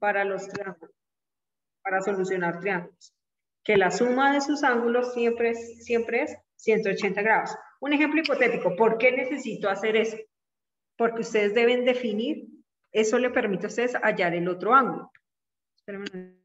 para los triángulos, para solucionar triángulos, que la suma de sus ángulos siempre es 180 grados. Un ejemplo hipotético, ¿por qué necesito hacer eso? Porque ustedes deben definir, eso le permite a ustedes hallar el otro ángulo. Espérenme.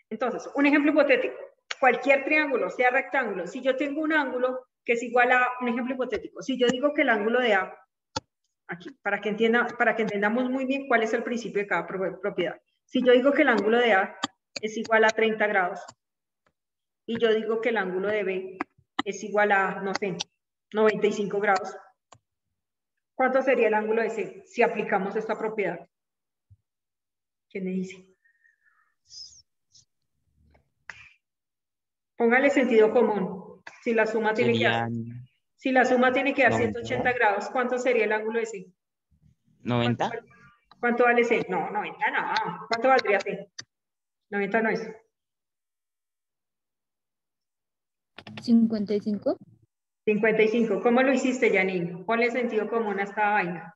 Entonces, un ejemplo hipotético. Cualquier triángulo, sea rectángulo, si yo tengo un ángulo que es igual a, un ejemplo hipotético, si yo digo que el ángulo de A, aquí, para que entendamos muy bien cuál es el principio de cada propiedad. Si yo digo que el ángulo de A es igual a 30 grados, y yo digo que el ángulo de B es igual a, no sé, 95 grados, ¿cuánto sería el ángulo de C si aplicamos esta propiedad? ¿Quién me dice? Póngale sentido común. Si la suma tiene que dar, si la suma tiene que dar 180 grados, ¿cuánto sería el ángulo de C? 90. ¿Cuánto vale C? No, 90 no. ¿Cuánto valdría C? 90 no es. 55. 55. ¿Cómo lo hiciste, Janine? Ponle sentido común a esta vaina.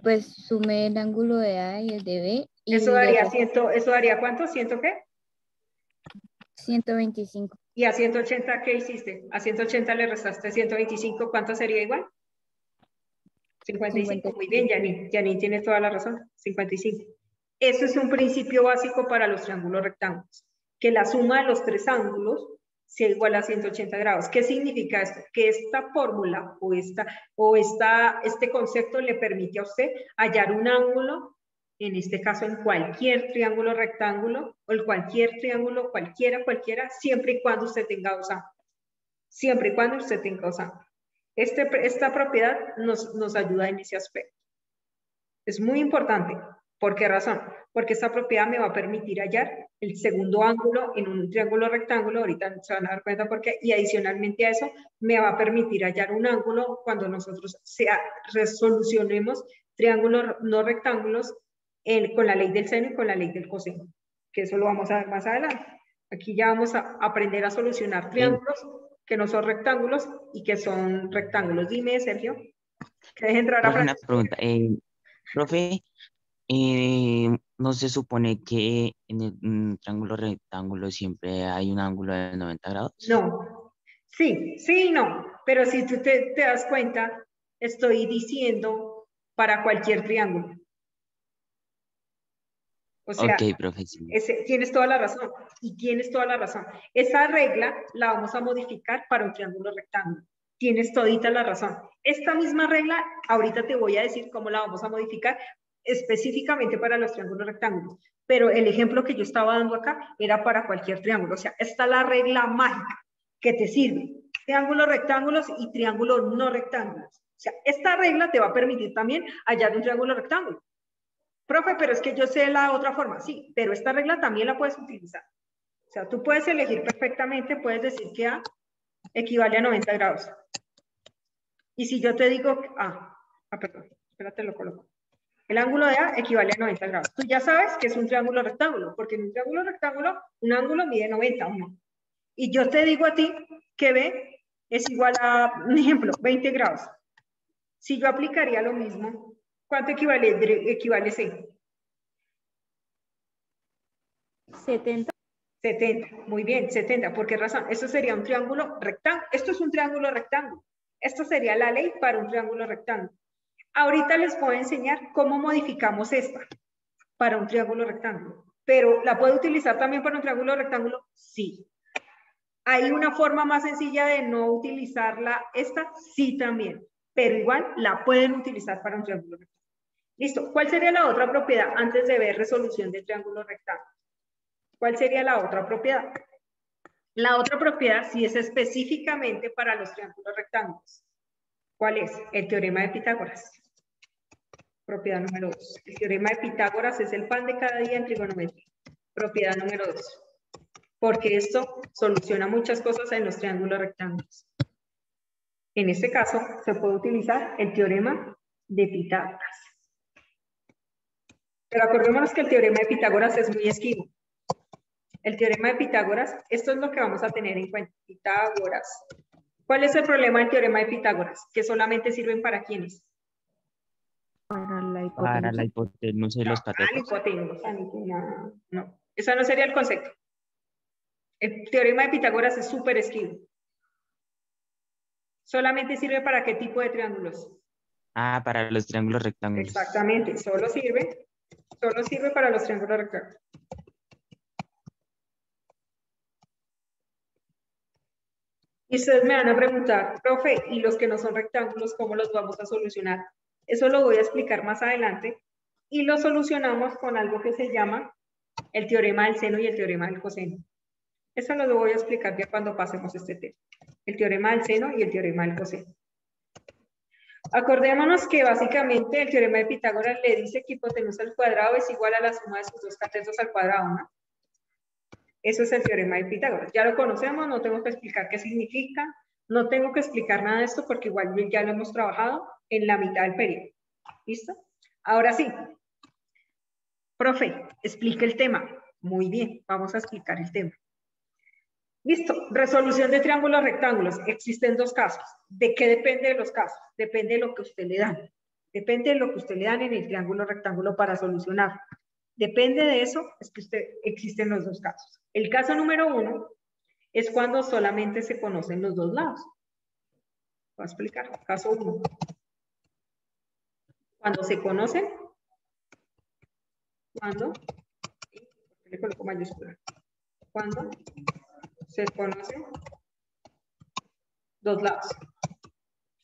Pues sumé el ángulo de A y el de B. Y ¿Eso daría cuánto? ¿100 qué? 125. ¿Y a 180 qué hiciste? A 180 le restaste 125, ¿cuánto sería igual? 55. Muy bien, Janine. Janine tiene toda la razón. 55. Eso es un principio básico para los triángulos rectángulos. Que la suma de los tres ángulos sea igual a 180 grados. ¿Qué significa esto? Que esta fórmula este concepto le permite a usted hallar un ángulo, en este caso en cualquier triángulo rectángulo, o en cualquier triángulo, cualquiera, siempre y cuando usted tenga dos ángulos. Siempre y cuando usted tenga dos ángulos. Esta propiedad nos ayuda en ese aspecto. Es muy importante. ¿Por qué razón? Porque esta propiedad me va a permitir hallar el segundo ángulo en un triángulo rectángulo, ahorita se van a dar cuenta por qué, y adicionalmente a eso me va a permitir hallar un ángulo cuando nosotros resolucionemos triángulos no rectángulos con la ley del seno y con la ley del coseno, que eso lo vamos a ver más adelante. Aquí ya vamos a aprender a solucionar triángulos que no son rectángulos y que son rectángulos. Dime, Sergio, que deje entrar a Francisco. Una pregunta. Profe, ¿no se supone que en el triángulo rectángulo siempre hay un ángulo de 90 grados? No. Sí y no. Pero si tú te das cuenta, estoy diciendo para cualquier triángulo. O sea, Ok, profe. Sí. Tienes toda la razón. Y tienes toda la razón. Esa regla la vamos a modificar para un triángulo rectángulo. Tienes todita la razón. Esta misma regla, ahorita te voy a decir cómo la vamos a modificar específicamente para los triángulos rectángulos. Pero el ejemplo que yo estaba dando acá era para cualquier triángulo. O sea, esta es la regla mágica que te sirve. Triángulos, rectángulos y triángulos no rectángulos. O sea, esta regla te va a permitir también hallar un triángulo rectángulo. Profe, pero es que yo sé la otra forma. Sí, pero esta regla también la puedes utilizar. O sea, tú puedes elegir perfectamente, puedes decir que A equivale a 90 grados. Y si yo te digo, perdón, espérate, lo coloco. El ángulo de A equivale a 90 grados. Tú ya sabes que es un triángulo rectángulo, porque en un triángulo rectángulo, un ángulo mide 90 o no. Y yo te digo a ti que B es igual a, un ejemplo, 20 grados. Si yo aplicaría lo mismo, ¿cuánto equivale C? 70. 70, muy bien, 70. ¿Por qué razón? Esto sería un triángulo rectángulo. Esto es un triángulo rectángulo. Esto sería la ley para un triángulo rectángulo. Ahorita les voy a enseñar cómo modificamos esta para un triángulo rectángulo. Pero, ¿la puedo utilizar también para un triángulo rectángulo? Sí. ¿Hay una forma más sencilla de no utilizarla esta? Sí también. Pero igual la pueden utilizar para un triángulo rectángulo. Listo. ¿Cuál sería la otra propiedad antes de ver resolución de triángulo rectángulo? ¿Cuál sería la otra propiedad? La otra propiedad sí es específicamente para los triángulos rectángulos. ¿Cuál es? El teorema de Pitágoras. Propiedad número 2. El teorema de Pitágoras es el pan de cada día en trigonometría. Propiedad número 2. Porque esto soluciona muchas cosas en los triángulos rectángulos. En este caso, se puede utilizar el teorema de Pitágoras. Pero acordémonos que el teorema de Pitágoras es muy esquivo. El teorema de Pitágoras, esto es lo que vamos a tener en cuenta. Pitágoras. ¿Cuál es el problema del teorema de Pitágoras? Que solamente sirven para ¿quiénes? Para la Para la hipotenusa. hipotenusa y los Para la catetos. hipotenusa. No, eso no sería el concepto. El teorema de Pitágoras es súper esquivo. ¿Solamente sirve para qué tipo de triángulos? Ah, para los triángulos rectángulos. Exactamente, solo sirve para los triángulos rectángulos. Y ustedes me van a preguntar, profe, ¿y los que no son rectángulos, cómo los vamos a solucionar? Eso lo voy a explicar más adelante. Y lo solucionamos con algo que se llama el teorema del seno y el teorema del coseno. Eso lo voy a explicar ya cuando pasemos este tema. El teorema del seno y el teorema del coseno. Acordémonos que básicamente el teorema de Pitágoras le dice que hipotenusa al cuadrado es igual a la suma de sus dos catetos al cuadrado, ¿no? Eso es el teorema de Pitágoras. Ya lo conocemos, no tengo que explicar qué significa, no tengo que explicar nada de esto porque igual ya lo hemos trabajado en la mitad del periodo. ¿Listo? Ahora sí. Profe, explique el tema. Muy bien, vamos a explicar el tema. Listo, resolución de triángulos rectángulos. Existen dos casos. ¿De qué depende de los casos? Depende de lo que usted le dan. Depende de lo que usted le dan en el triángulo rectángulo para solucionar. Depende de eso, es que existen los dos casos. El caso número 1 es cuando solamente se conocen los dos lados. Voy a explicar. Caso 1. Cuando se conocen, le coloco mayúscula. Cuando se conocen dos lados.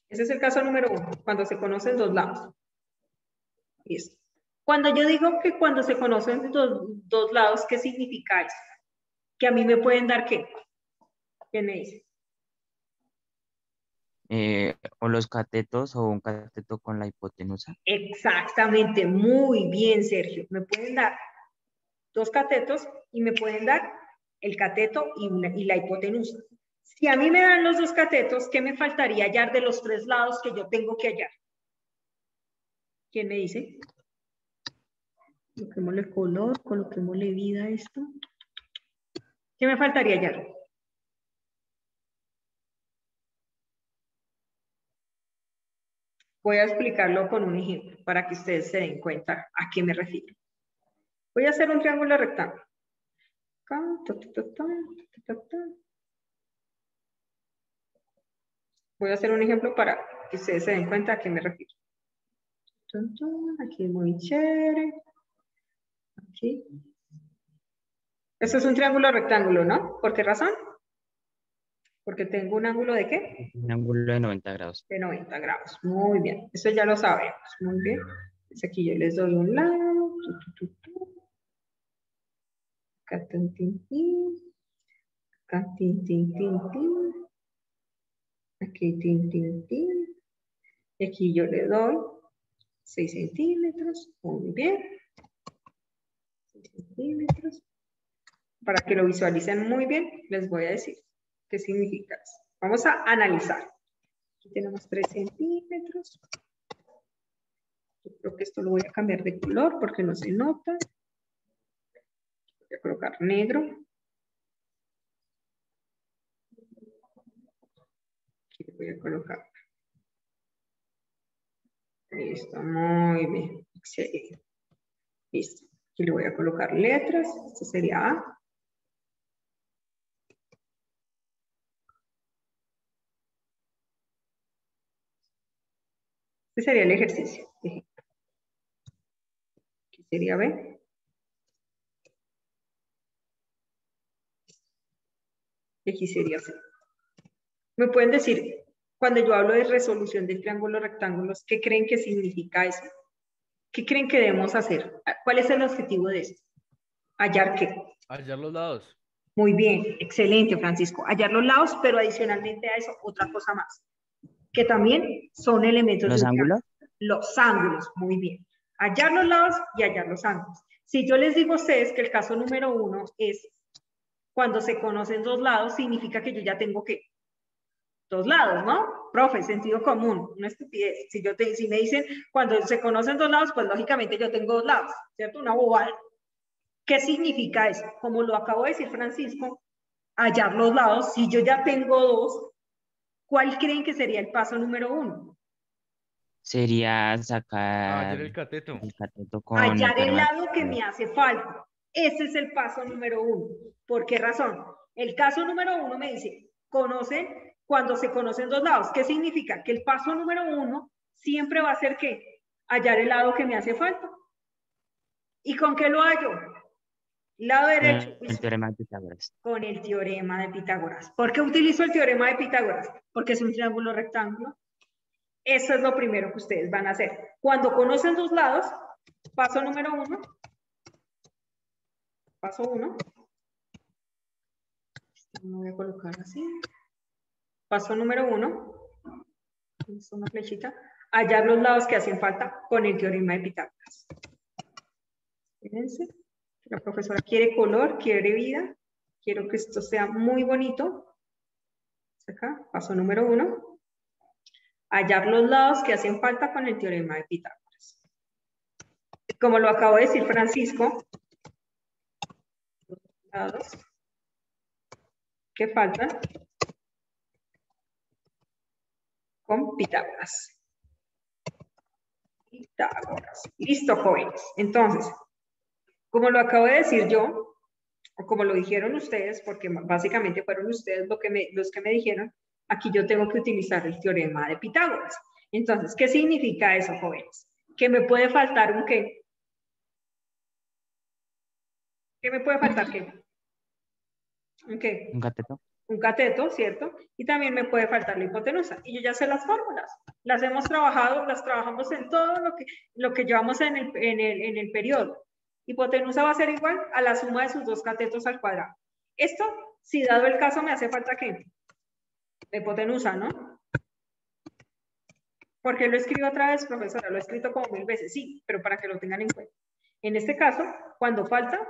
Ese es el caso número 1, cuando se conocen dos lados. Listo. Cuando yo digo que cuando se conocen dos lados, ¿qué significa eso? Que a mí me pueden dar ¿qué? ¿Quién me dice? O los catetos o un cateto con la hipotenusa. Exactamente, muy bien, Sergio. Me pueden dar dos catetos y me pueden dar el cateto y la hipotenusa. Si a mí me dan los dos catetos, ¿qué me faltaría hallar de los tres lados que yo tengo que hallar? ¿Quién me dice? Coloquémosle color, coloquémosle vida a esto. ¿Qué me faltaría hallar? Voy a explicarlo con un ejemplo para que ustedes se den cuenta a qué me refiero. Voy a hacer un triángulo rectángulo. Voy a hacer un ejemplo para que ustedes se den cuenta a qué me refiero. Aquí es muy chévere. Aquí. Esto es un triángulo rectángulo, ¿no? ¿Por qué razón? Porque tengo un ángulo de ¿qué? Un ángulo de 90 grados. De 90 grados. Muy bien. Eso ya lo sabemos. Muy bien. Entonces aquí yo les doy un lado. Acá, tin, tin, tin. Acá, tin, tin, tin, tin. Aquí, tin, tin, tin. Y aquí yo le doy 6 centímetros. Muy bien. 6 centímetros. Para que lo visualicen muy bien, les voy a decir qué significa eso. Vamos a analizar. Aquí tenemos 3 centímetros. Yo creo que esto lo voy a cambiar de color porque no se nota. Voy a colocar negro. Aquí le voy a colocar. Listo, muy bien. Excelente. Listo. Aquí le voy a colocar letras. Esto sería A. Este sería el ejercicio. Aquí sería B. Y aquí sería C. ¿Me pueden decir, cuando yo hablo de resolución de triángulos rectángulos, qué creen que significa eso? ¿Qué creen que debemos hacer? ¿Cuál es el objetivo de esto? ¿Hallar qué? Hallar los lados. Muy bien, excelente, Francisco. Hallar los lados, pero adicionalmente a eso, otra cosa más, que también son elementos ¿Los de un ángulos? triángulo. Los ángulos, muy bien. Hallar los lados y hallar los ángulos. Si yo les digo a ustedes que el caso número 1 es cuando se conocen dos lados, significa que yo ya tengo que dos lados, ¿no? Profe, sentido común, una estupidez. Si me dicen cuando se conocen dos lados, pues lógicamente yo tengo dos lados, ¿cierto? Una bobada. ¿Qué significa eso? Como lo acabo de decir Francisco, hallar los lados, si yo ya tengo dos, ¿cuál creen que sería el paso número 1? Sería sacar Hallar el cateto. el cateto con Hallar el teorema de lado que me hace falta. Ese es el paso número 1. ¿Por qué razón? El caso número 1 me dice, conocen cuando se conocen dos lados. ¿Qué significa? Que el paso número 1 siempre va a ser ¿qué? Hallar el lado que me hace falta. ¿Y con qué lo hallo? Lado derecho. el teorema de Pitágoras. Con el teorema de Pitágoras. ¿Por qué utilizo el teorema de Pitágoras? Porque es un triángulo rectángulo. Eso es lo primero que ustedes van a hacer. Cuando conocen dos lados, paso número 1. Paso 1. Lo voy a colocar así. Paso número 1. Es una flechita. Hallar los lados que hacen falta con el teorema de Pitágoras. Fíjense. La profesora quiere color, quiere vida. Quiero que esto sea muy bonito. Acá, paso número 1. Hallar los lados que hacen falta con el teorema de Pitágoras. Como lo acabo de decir Francisco, los lados que faltan con Pitágoras. Pitágoras. Listo, jóvenes. Entonces, como lo acabo de decir yo, o como lo dijeron ustedes, porque básicamente fueron ustedes los que me dijeron, aquí yo tengo que utilizar el teorema de Pitágoras. Entonces, ¿qué significa eso, jóvenes? Que me puede faltar un ¿qué? ¿Qué me puede faltar qué? ¿Un qué? ¿Un cateto? Un cateto, ¿cierto? Y también me puede faltar la hipotenusa. Y yo ya sé las fórmulas. Las hemos trabajado, las trabajamos en todo lo que llevamos en el periodo. Hipotenusa va a ser igual a la suma de sus dos catetos al cuadrado. Esto, si dado el caso, me hace falta ¿qué? La hipotenusa, ¿no? ¿Por qué lo escribo otra vez, profesora? Lo he escrito como 1000 veces. Sí, pero para que lo tengan en cuenta. En este caso, cuando falta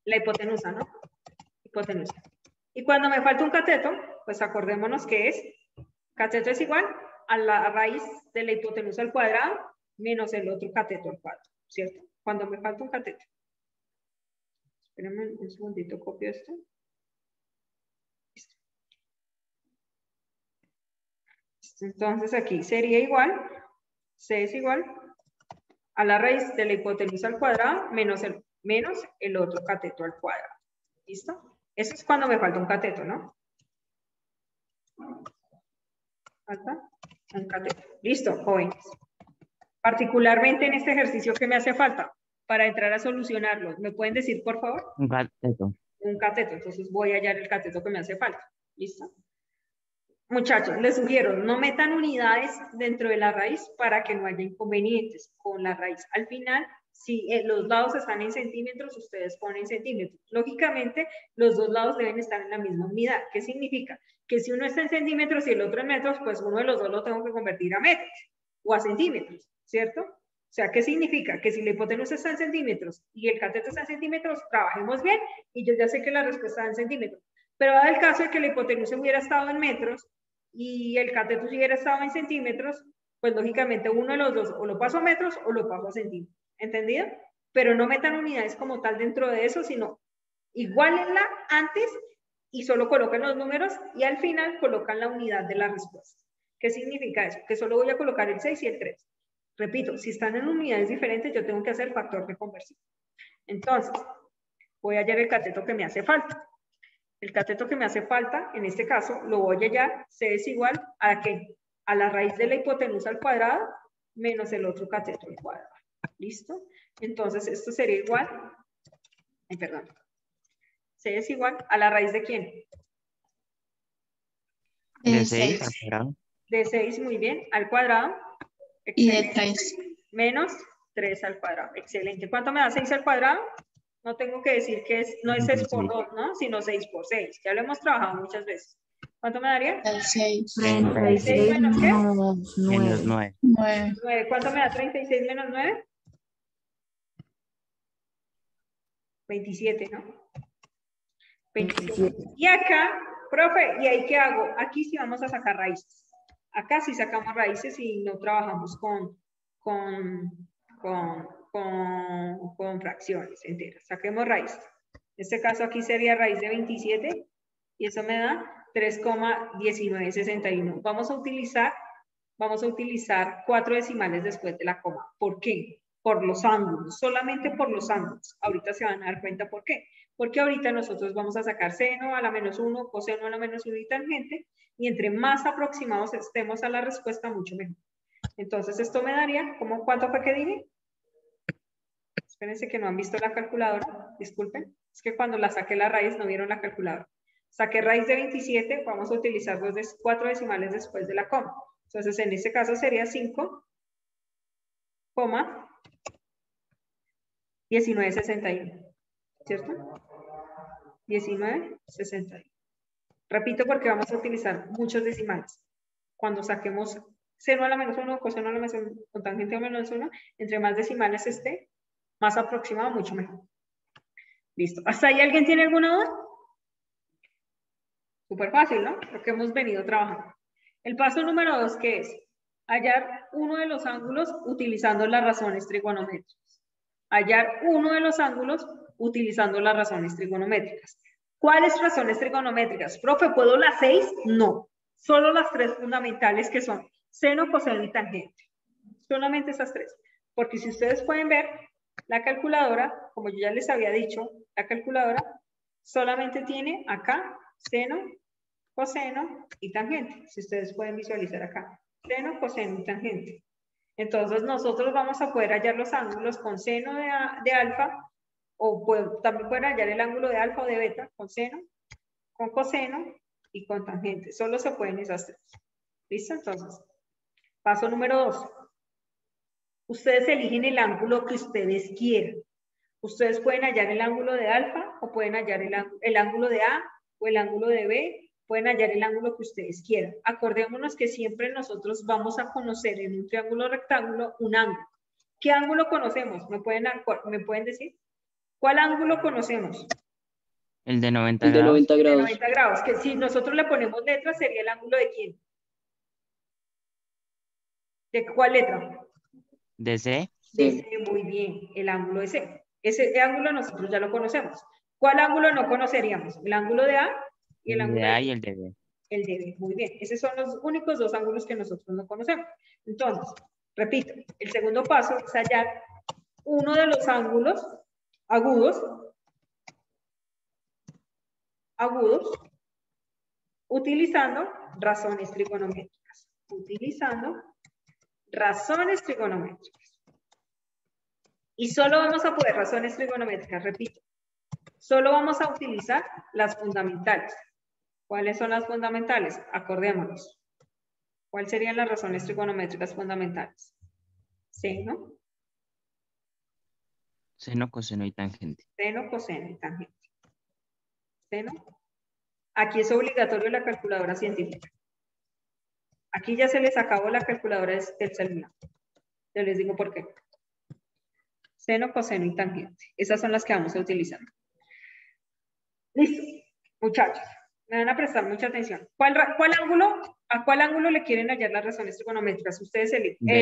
la hipotenusa, ¿no? Hipotenusa. Y cuando me falta un cateto, pues acordémonos que es, cateto es igual a la raíz de la hipotenusa al cuadrado menos el otro cateto al cuadrado, ¿cierto? Cuando me falta un cateto. Espérenme un segundito, copio esto. Listo. Entonces aquí sería igual, C es igual a la raíz de la hipotenusa al cuadrado menos el otro cateto al cuadrado. ¿Listo? Eso es cuando me falta un cateto, ¿no? Falta un cateto. Listo, jóvenes. Particularmente en este ejercicio, ¿qué me hace falta para entrar a solucionarlo? ¿Me pueden decir, por favor? Un cateto. Un cateto. Entonces voy a hallar el cateto que me hace falta. ¿Listo? Muchachos, les sugiero, no metan unidades dentro de la raíz para que no haya inconvenientes con la raíz. Al final, si los lados están en centímetros, ustedes ponen centímetros. Lógicamente, los dos lados deben estar en la misma unidad. ¿Qué significa? Que si uno está en centímetros y el otro en metros, pues uno de los dos lo tengo que convertir a metros o a centímetros, ¿cierto? O sea, ¿qué significa? Que si la hipotenusa está en centímetros y el cateto está en centímetros, trabajemos bien y yo ya sé que la respuesta está en centímetros. Pero dado el caso de que la hipotenusa hubiera estado en metros y el cateto si hubiera estado en centímetros, pues lógicamente uno de los dos o lo paso a metros o lo paso a centímetros. ¿Entendido? Pero no metan unidades como tal dentro de eso, sino igualenla antes y solo coloquen los números y al final colocan la unidad de la respuesta. ¿Qué significa eso? Que solo voy a colocar el 6 y el 3. Repito, si están en unidades diferentes, yo tengo que hacer el factor de conversión. Entonces, voy a hallar el cateto que me hace falta. El cateto que me hace falta, en este caso, lo voy a hallar, C es igual a ¿qué? A la raíz de la hipotenusa al cuadrado menos el otro cateto al cuadrado. ¿Listo? Entonces, esto sería igual, perdón, C es igual a la raíz de ¿quién? De 6 al cuadrado. De 6, muy bien, al cuadrado. Y de 3. Menos 3 al cuadrado. Excelente. ¿Cuánto me da 6 al cuadrado? No tengo que decir que no es 6 por 2, ¿no? Sino 6 por 6. Ya lo hemos trabajado muchas veces. ¿Cuánto me daría? 36. 36 menos ¿qué? menos 9. Menos 9. 9. ¿Cuánto me da 36 menos 9? 27, ¿no? 27. Y acá, profe, ¿y ahí qué hago? Aquí sí vamos a sacar raíces. Acá sí sacamos raíces y no trabajamos con fracciones enteras. Saquemos raíz. En este caso aquí sería raíz de 27 y eso me da 3,1961. Vamos a utilizar 4 decimales después de la coma. ¿Por qué? Por los ángulos, solamente por los ángulos. Ahorita se van a dar cuenta por qué. Porque ahorita nosotros vamos a sacar seno a la -1, coseno a la -1 y tangente, y entre más aproximados estemos a la respuesta, mucho mejor. Entonces esto me daría, ¿cuánto fue que dije? Espérense que no han visto la calculadora, disculpen. Es que cuando la saqué la raíz no vieron la calculadora. Saqué raíz de 27, vamos a utilizar 4 decimales después de la coma. Entonces en este caso sería 5,1961, ¿cierto? 1961. Repito porque vamos a utilizar muchos decimales. Cuando saquemos seno a la -1, coseno a la -1, con tangente a -1, entre más decimales esté, más aproximado, mucho mejor. Listo. ¿Hasta ahí alguien tiene alguna duda? Súper fácil, ¿no? Lo que hemos venido trabajando. El paso número 2, ¿qué es? Hallar uno de los ángulos utilizando las razones trigonométricas. Hallar uno de los ángulos utilizando las razones trigonométricas. ¿Cuáles razones trigonométricas? Profe, ¿puedo las 6? No. Solo las 3 fundamentales que son seno, coseno y tangente. Solamente esas 3. Porque si ustedes pueden ver, la calculadora, como yo ya les había dicho, la calculadora solamente tiene acá seno, coseno y tangente. Si ustedes pueden visualizar acá, seno, coseno y tangente. Entonces nosotros vamos a poder hallar los ángulos con seno de alfa, o también pueden hallar el ángulo de alfa o de beta con seno, con coseno y con tangente. Solo se pueden esas 3. ¿Listo? Entonces, paso número 2. Ustedes eligen el ángulo que ustedes quieran. Ustedes pueden hallar el ángulo de alfa o pueden hallar el ángulo de A o el ángulo de B. Pueden hallar el ángulo que ustedes quieran. Acordémonos que siempre nosotros vamos a conocer en un triángulo rectángulo un ángulo. ¿Qué ángulo conocemos? ¿Me pueden decir? ¿Cuál ángulo conocemos? El de 90 El de grados. 90 De grados. 90 grados. Que si nosotros le ponemos letras, sería el ángulo de ¿quién? ¿De cuál letra? De C. De C, muy bien. El ángulo de C. Ese ángulo nosotros ya lo conocemos. ¿Cuál ángulo no conoceríamos? El ángulo de A y el ángulo de A de y el de B. El de B, muy bien. Esos son los únicos 2 ángulos que nosotros no conocemos. Entonces, repito, el segundo paso es hallar uno de los ángulos agudos, utilizando razones trigonométricas. Y solo vamos a poder razones trigonométricas, repito. Solo vamos a utilizar las fundamentales. ¿Cuáles son las fundamentales? Acordémonos. ¿Cuáles serían las razones trigonométricas fundamentales? Seno. Seno, coseno y tangente. Seno, coseno y tangente. Seno. Aquí es obligatorio la calculadora científica. Aquí ya se les acabó la calculadora del celular. Yo les digo por qué. Seno, coseno y tangente. Esas son las que vamos a utilizar. Listo, muchachos. Me van a prestar mucha atención. ¿A cuál ángulo le quieren hallar las razones trigonométricas? Ustedes eligen.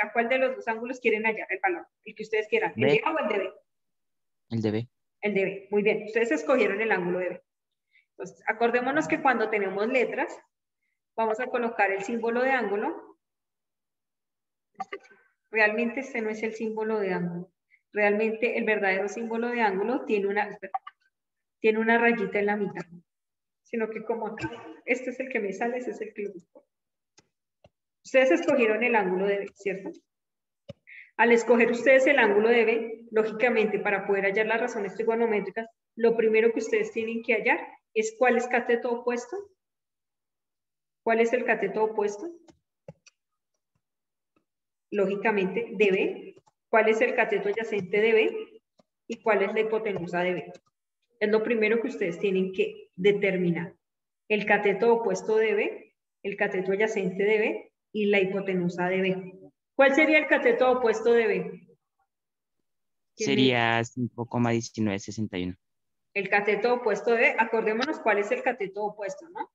¿A cuál de los 2 ángulos quieren hallar el valor? El que ustedes quieran. ¿El de A o el de B? El de B. El de B. Muy bien. Ustedes escogieron el ángulo de B. Entonces, acordémonos que cuando tenemos letras, vamos a colocar el símbolo de ángulo. Realmente este no es el símbolo de ángulo. Realmente el verdadero símbolo de ángulo tiene una rayita en la mitad. Sino que como acá, este es el que me sale, ese es el que lo busco. Ustedes escogieron el ángulo de B, ¿cierto? Al escoger ustedes el ángulo de B, lógicamente, para poder hallar las razones trigonométricas, lo primero que ustedes tienen que hallar es cuál es cateto opuesto. ¿Cuál es el cateto opuesto? Lógicamente, de B. ¿Cuál es el cateto adyacente de B? ¿Y cuál es la hipotenusa de B? Es lo primero que ustedes tienen que determinar. El cateto opuesto de B, el cateto adyacente de B y la hipotenusa de B. ¿Cuál sería el cateto opuesto de B? Sería 5,1961. El cateto opuesto de B, acordémonos cuál es el cateto opuesto, ¿no?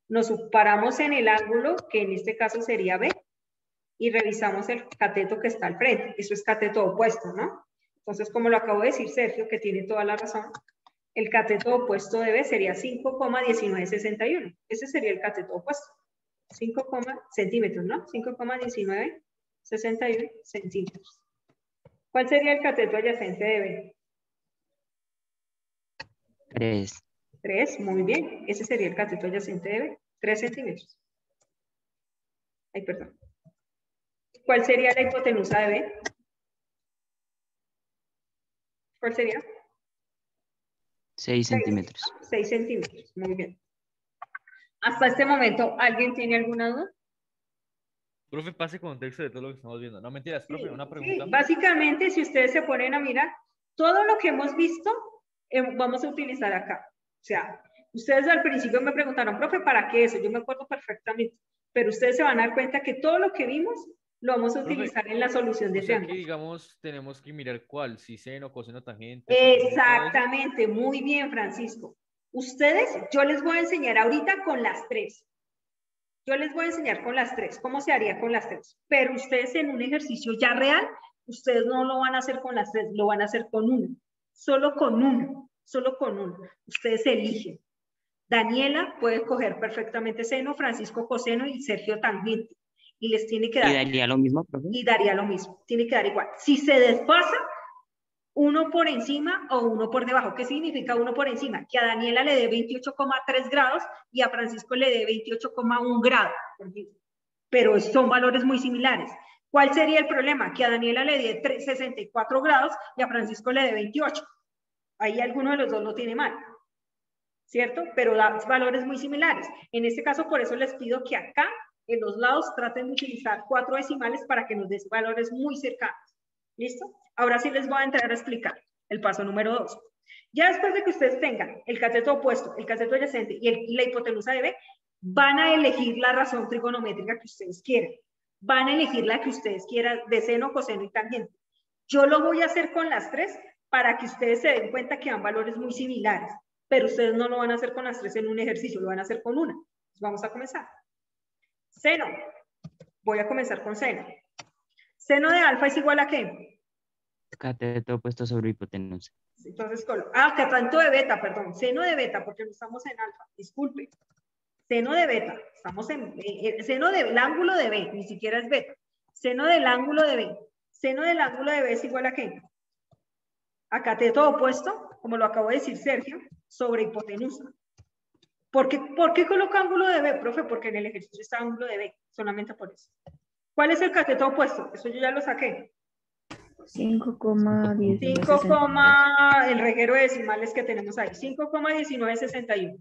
Nos paramos en el ángulo, que en este caso sería B, y revisamos el cateto que está al frente. Eso es cateto opuesto, ¿no? Entonces, como lo acabo de decir Sergio, que tiene toda la razón, el cateto opuesto de B sería 5,1961. Ese sería el cateto opuesto. 5, centímetros, ¿no? 5,1961 centímetros. ¿Cuál sería el cateto adyacente de B? 3. 3, muy bien. Ese sería el cateto adyacente de B. 3 centímetros. Ay, perdón. ¿Cuál sería la hipotenusa de B? ¿Cuál sería? 6 centímetros. 6 centímetros, muy bien. Hasta este momento, ¿alguien tiene alguna duda? Profe, pase contexto de todo lo que estamos viendo. No, mentiras, profe, una pregunta. Sí, básicamente, si ustedes se ponen a mirar, todo lo que hemos visto, vamos a utilizar acá. O sea, ustedes al principio me preguntaron, profe, ¿para qué eso? Yo me acuerdo perfectamente. Pero ustedes se van a dar cuenta que todo lo que vimos lo vamos a utilizar en la solución de triángulos. Aquí, digamos, tenemos que mirar cuál, si seno, coseno, tangente. Exactamente, muy bien, Francisco. Ustedes, yo les voy a enseñar ahorita con las 3. Yo les voy a enseñar con las 3, cómo se haría con las 3. Pero ustedes en un ejercicio ya real, ustedes no lo van a hacer con las 3, lo van a hacer con uno. Solo con uno, solo con uno. Ustedes eligen. Daniela puede coger perfectamente seno, Francisco coseno y Sergio tangente. Y les tiene que dar. ¿Y daría lo mismo, profe? Y daría lo mismo. Tiene que dar igual. Si se desfasa, uno por encima o uno por debajo. ¿Qué significa uno por encima? Que a Daniela le dé 28,3 grados y a Francisco le dé 28,1 grados. Pero son valores muy similares. ¿Cuál sería el problema? Que a Daniela le dé 64 grados y a Francisco le dé 28. Ahí alguno de los dos lo tiene mal, ¿cierto? Pero da valores muy similares. En este caso, por eso les pido que acá, en los lados, traten de utilizar 4 decimales para que nos den valores muy cercanos. ¿Listo? Ahora sí les voy a entrar a explicar el paso número 2. Ya después de que ustedes tengan el cateto opuesto, el cateto adyacente y la hipotenusa de B, van a elegir la razón trigonométrica que ustedes quieran. Van a elegir la que ustedes quieran de seno, coseno y tangente. Yo lo voy a hacer con las 3 para que ustedes se den cuenta que dan valores muy similares, pero ustedes no lo van a hacer con las 3 en un ejercicio, lo van a hacer con una. Entonces vamos a comenzar. Seno. Voy a comenzar con seno. ¿Seno de alfa es igual a qué? Cateto opuesto sobre hipotenusa. Entonces, cateto de beta, perdón. Seno de beta, porque no estamos en alfa. Disculpe. Seno de beta. Estamos en seno del ángulo de B, ni siquiera es beta. Seno del ángulo de B. Seno del ángulo de B es igual a qué? A cateto opuesto, como lo acabo de decir Sergio, sobre hipotenusa. ¿Por qué coloco ángulo de B, profe? Porque en el ejercicio está ángulo de B, solamente por eso. ¿Cuál es el cateto opuesto? Eso yo ya lo saqué. 5,19. El reguero de decimales que tenemos ahí. 5,1961.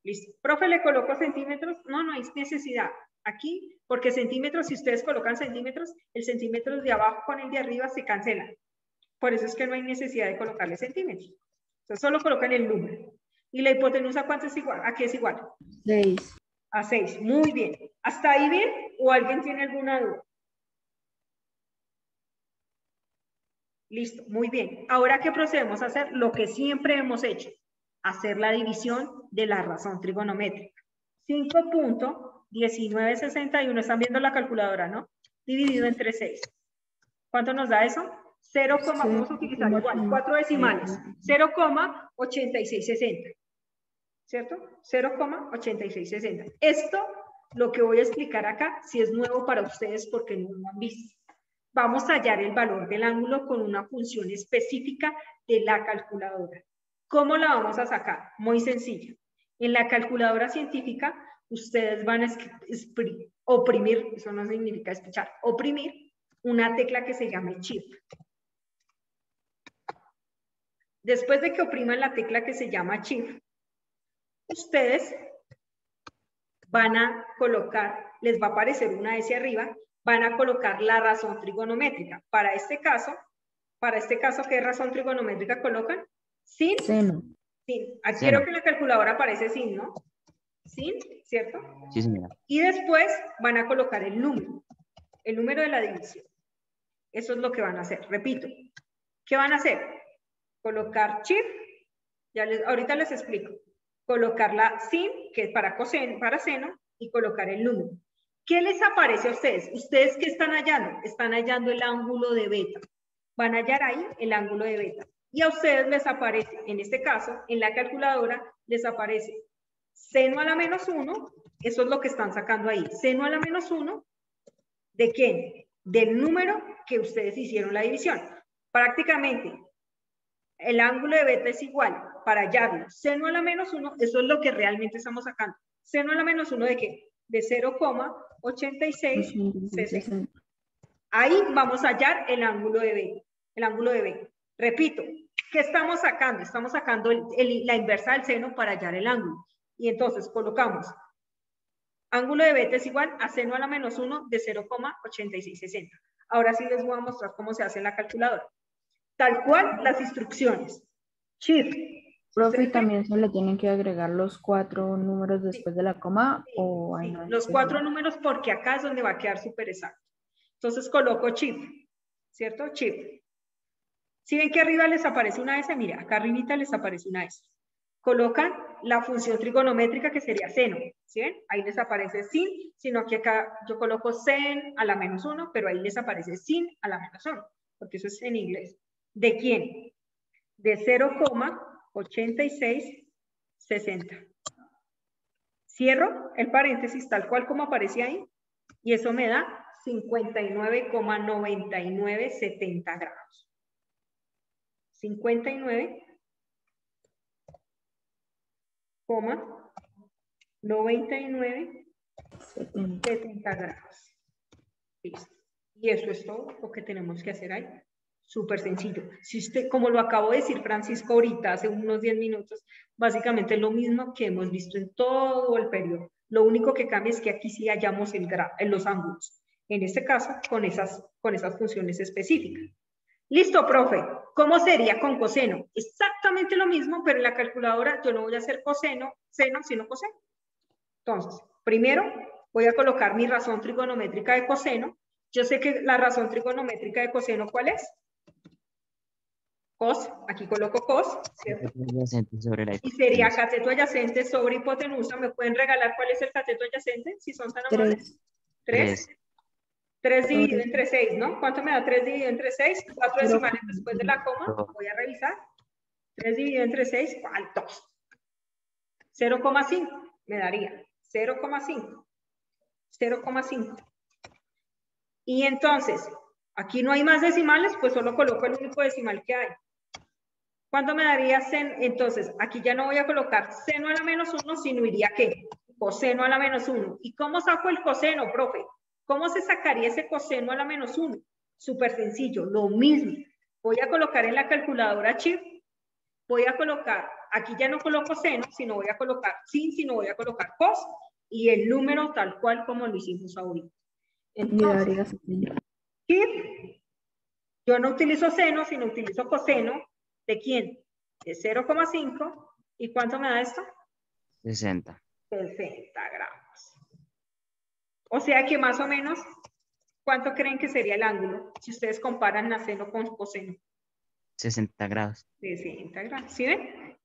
Listo. Profe, ¿le coloco centímetros? No, no hay necesidad. Aquí, porque centímetros, si ustedes colocan centímetros, el centímetro de abajo con el de arriba se cancela. Por eso es que no hay necesidad de colocarle centímetros. Entonces, solo colocan el número. ¿Y la hipotenusa cuánto es igual? ¿A qué es igual? 6. A 6. Muy bien. ¿Hasta ahí bien? ¿O alguien tiene alguna duda? Listo, muy bien. Ahora, ¿qué procedemos a hacer? Lo que siempre hemos hecho. Hacer la división de la razón trigonométrica. 5.1961. Están viendo la calculadora, ¿no? Dividido entre 6. ¿Cuánto nos da eso? 0, vamos a utilizar igual, 4 decimales. 0,8660. ¿Cierto? 0,8660. Esto, lo que voy a explicar acá, si es nuevo para ustedes porque no lo han visto. Vamos a hallar el valor del ángulo con una función específica de la calculadora. ¿Cómo la vamos a sacar? Muy sencillo. En la calculadora científica, ustedes van a oprimir, eso no significa escuchar, oprimir una tecla que se llame Shift. Después de que opriman la tecla que se llama Shift, ustedes van a colocar, les va a aparecer una S arriba, van a colocar la razón trigonométrica. Para este caso, Para este caso, ¿qué razón trigonométrica colocan? Sin. Seno. Sin. Aquí Seno. creo que en la calculadora aparece sin, ¿no? Sin, ¿cierto? Sí, señora. Y después van a colocar el número de la división. Eso es lo que van a hacer. Repito, ¿qué van a hacer? Colocar chip, ahorita les explico. Colocar la sin, que es para seno, y colocar el número. ¿Qué les aparece a ustedes? ¿Ustedes qué están hallando? Están hallando el ángulo de beta. Van a hallar ahí el ángulo de beta. Y a ustedes les aparece, en este caso, en la calculadora, les aparece seno a la menos 1, eso es lo que están sacando ahí. Seno a la menos 1, ¿de quién? Del número que ustedes hicieron la división. Prácticamente, el ángulo de beta es igual, para hallarlo, seno a la menos 1, eso es lo que realmente estamos sacando. Seno a la menos 1 ¿de qué? De 0,8660. Ahí vamos a hallar el ángulo de beta. El ángulo de beta. Repito, ¿qué estamos sacando? Estamos sacando la inversa del seno para hallar el ángulo. Y entonces colocamos ángulo de beta es igual a seno a la menos 1 de 0,8660. Ahora sí les voy a mostrar cómo se hace en la calculadora. Tal cual las instrucciones. Shift. Profe, ¿y también se le tienen que agregar los 4 números después de la coma? Sí, o sí, no? los 4 números porque acá es donde va a quedar súper exacto. Entonces coloco shift, ¿cierto? Shift. Si ven que arriba les aparece una S, mira, acá arribita les aparece una S. Colocan la función trigonométrica que sería seno, ¿sí ven? Ahí les aparece sin, sino que acá yo coloco sen a la menos 1, pero ahí les aparece sin a la menos 1, porque eso es en inglés. ¿De quién? De 0,8660. Cierro el paréntesis tal cual como aparece ahí, y eso me da 59,9970 grados. 59,9970 grados. Listo. Y eso es todo lo que tenemos que hacer ahí. Súper sencillo. Si usted, como lo acabo de decir Francisco ahorita, hace unos 10 minutos, básicamente es lo mismo que hemos visto en todo el periodo. Lo único que cambia es que aquí sí hallamos en los ángulos. En este caso, con esas funciones específicas. Listo, profe. ¿Cómo sería con coseno? Exactamente lo mismo, pero en la calculadora yo no voy a hacer coseno, seno, sino coseno. Entonces, primero voy a colocar mi razón trigonométrica de coseno. Yo sé que la razón trigonométrica de coseno, ¿cuál es? Cos, aquí coloco cos, ¿cierto? Y sería cateto adyacente sobre hipotenusa. ¿Me pueden regalar cuál es el cateto adyacente? Si son tan amables. 3. 3 dividido entre 6, ¿no? ¿Cuánto me da 3 dividido entre 6? 4 decimales después de la coma. Voy a revisar. 3 dividido entre 6, ¿cuántos? 0,5 me daría. 0,5. 0,5. Y entonces, aquí no hay más decimales, pues solo coloco el único decimal que hay. ¿Cuánto me daría seno? Entonces, aquí ya no voy a colocar seno a la menos 1, sino iría ¿qué? Coseno a la menos 1. ¿Y cómo saco el coseno, profe? ¿Cómo se sacaría ese coseno a la menos 1? Súper sencillo, lo mismo. Voy a colocar en la calculadora chip, voy a colocar, aquí ya no coloco seno, sino voy a colocar sin, sino voy a colocar cos, y el número tal cual como lo hicimos ahorita. Entonces, chip, yo no utilizo seno, sino utilizo coseno. ¿De quién? De 0,5. ¿Y cuánto me da esto? 60. 60 grados. O sea que más o menos, ¿cuánto creen que sería el ángulo? Si ustedes comparan la seno con coseno. 60 grados. 60 grados. ¿Sí ven?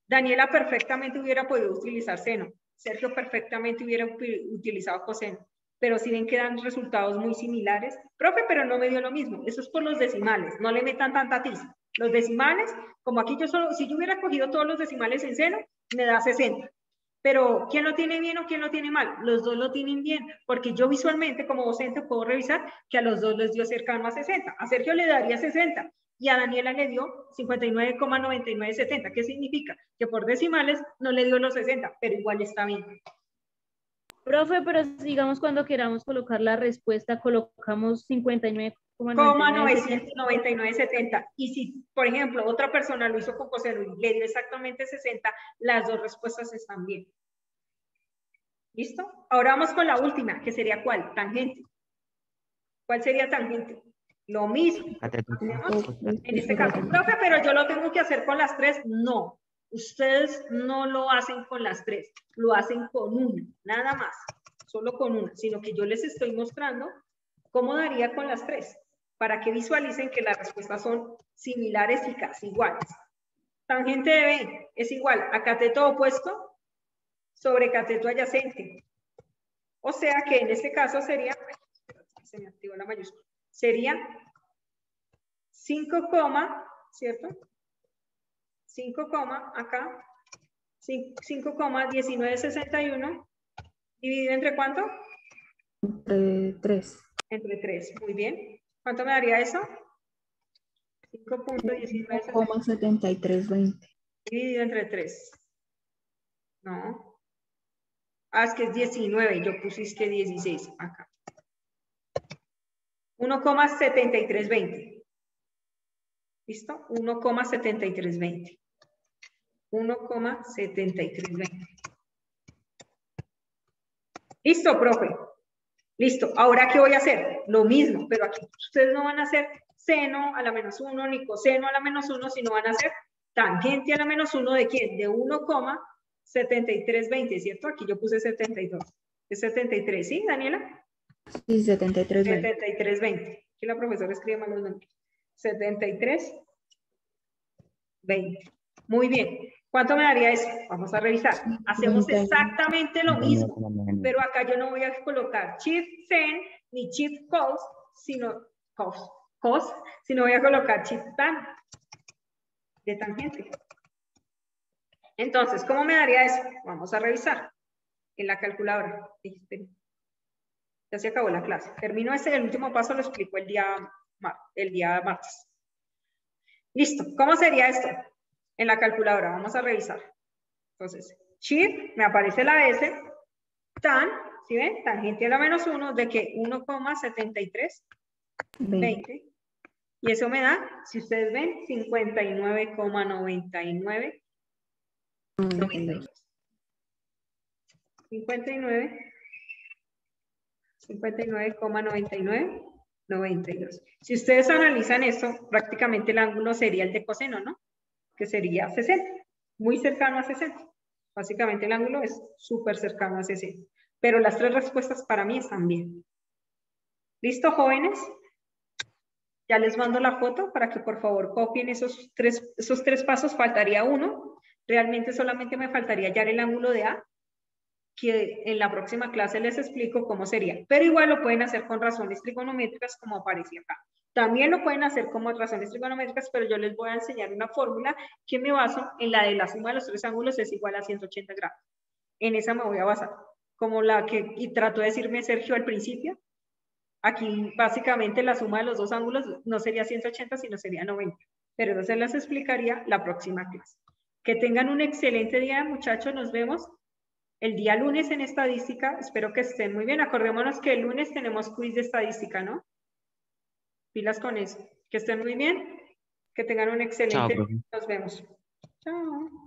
Daniela perfectamente hubiera podido utilizar seno. Sergio perfectamente hubiera utilizado coseno. Pero si ven que dan resultados muy similares. Profe, pero no me dio lo mismo. Eso es por los decimales. No le metan tanta tiza. Los decimales, como aquí yo solo, si yo hubiera cogido todos los decimales en seno, me da 60. Pero, ¿quién lo tiene bien o quién lo tiene mal? Los dos lo tienen bien, porque yo visualmente como docente puedo revisar que a los dos les dio cercano a 60. A Sergio le daría 60 y a Daniela le dio 59,9970. ¿Qué significa? Que por decimales no le dio los 60, pero igual está bien. Profe, pero digamos cuando queramos colocar la respuesta, colocamos 59,9970. Y si, por ejemplo, otra persona lo hizo con coseno y le dio exactamente 60, las dos respuestas están bien. ¿Listo? Ahora vamos con la última, que sería ¿cuál? Tangente. ¿Cuál sería tangente? Lo mismo. Cateto. En este caso, profe, pero yo lo tengo que hacer con las 3. No, ustedes no lo hacen con las 3, lo hacen con una, nada más, solo con una, sino que yo les estoy mostrando cómo daría con las 3, para que visualicen que las respuestas son similares y casi iguales. Tangente de B es igual a cateto opuesto sobre cateto adyacente. O sea que en este caso sería, se me activó la mayúscula, sería 5, ¿cierto? 5, acá, 5,1961, dividido entre ¿cuánto? Entre 3. Entre 3, muy bien. ¿Cuánto me daría eso? 5.1961 1,7320. dividido entre 3. No. Ah, es que es 19, yo pusiste 16 acá. 1,7320. ¿Listo? 1,7320. 1,7320. ¿Listo, profe? Listo. ¿Ahora qué voy a hacer? Lo mismo, pero aquí ustedes no van a hacer seno a la menos 1 ni coseno a la menos 1, sino van a hacer tangente a la menos 1 ¿de quién? De 1,7320, ¿cierto? Aquí yo puse 72. Es 73, ¿sí, Daniela? Sí, 7320. 7320. Aquí la profesora escribe mal los números. 7320. Muy bien. ¿Cuánto me daría eso? Vamos a revisar. Hacemos exactamente lo mismo, pero acá yo no voy a colocar shift sen ni shift cos, sino sino voy a colocar shift tan de tangente. Entonces, ¿cómo me daría eso? Vamos a revisar en la calculadora. Ya se acabó la clase. Termino el último paso, lo explico el día martes. Listo. ¿Cómo sería esto? En la calculadora, vamos a revisar. Entonces, shift, me aparece la S, tan, ¿sí ven? Tangente a la menos 1, ¿de qué? 1,7320. Y eso me da, si ustedes ven, 59,99. 59,99,92. Si ustedes analizan esto, prácticamente el ángulo sería el de coseno, ¿no? Que sería 60, muy cercano a 60. Básicamente el ángulo es súper cercano a 60. Pero las 3 respuestas para mí están bien. ¿Listo, jóvenes? Ya les mando la foto para que por favor copien esos tres pasos. Faltaría uno. Realmente solamente me faltaría hallar el ángulo de A, que en la próxima clase les explico cómo sería. Pero igual lo pueden hacer con razones trigonométricas como aparece acá. También lo pueden hacer como razones trigonométricas, pero yo les voy a enseñar una fórmula que me baso en la de la suma de los 3 ángulos es igual a 180 grados. En esa me voy a basar. Como la que trató de decirme Sergio al principio. Aquí básicamente la suma de los 2 ángulos no sería 180, sino sería 90. Pero eso se las explicaría la próxima clase. Que tengan un excelente día, muchachos. Nos vemos el día lunes en estadística. Espero que estén muy bien. Acordémonos que el lunes tenemos quiz de estadística, ¿no? Pilas con eso. Que estén muy bien. Que tengan un excelente día. Nos vemos. Chao.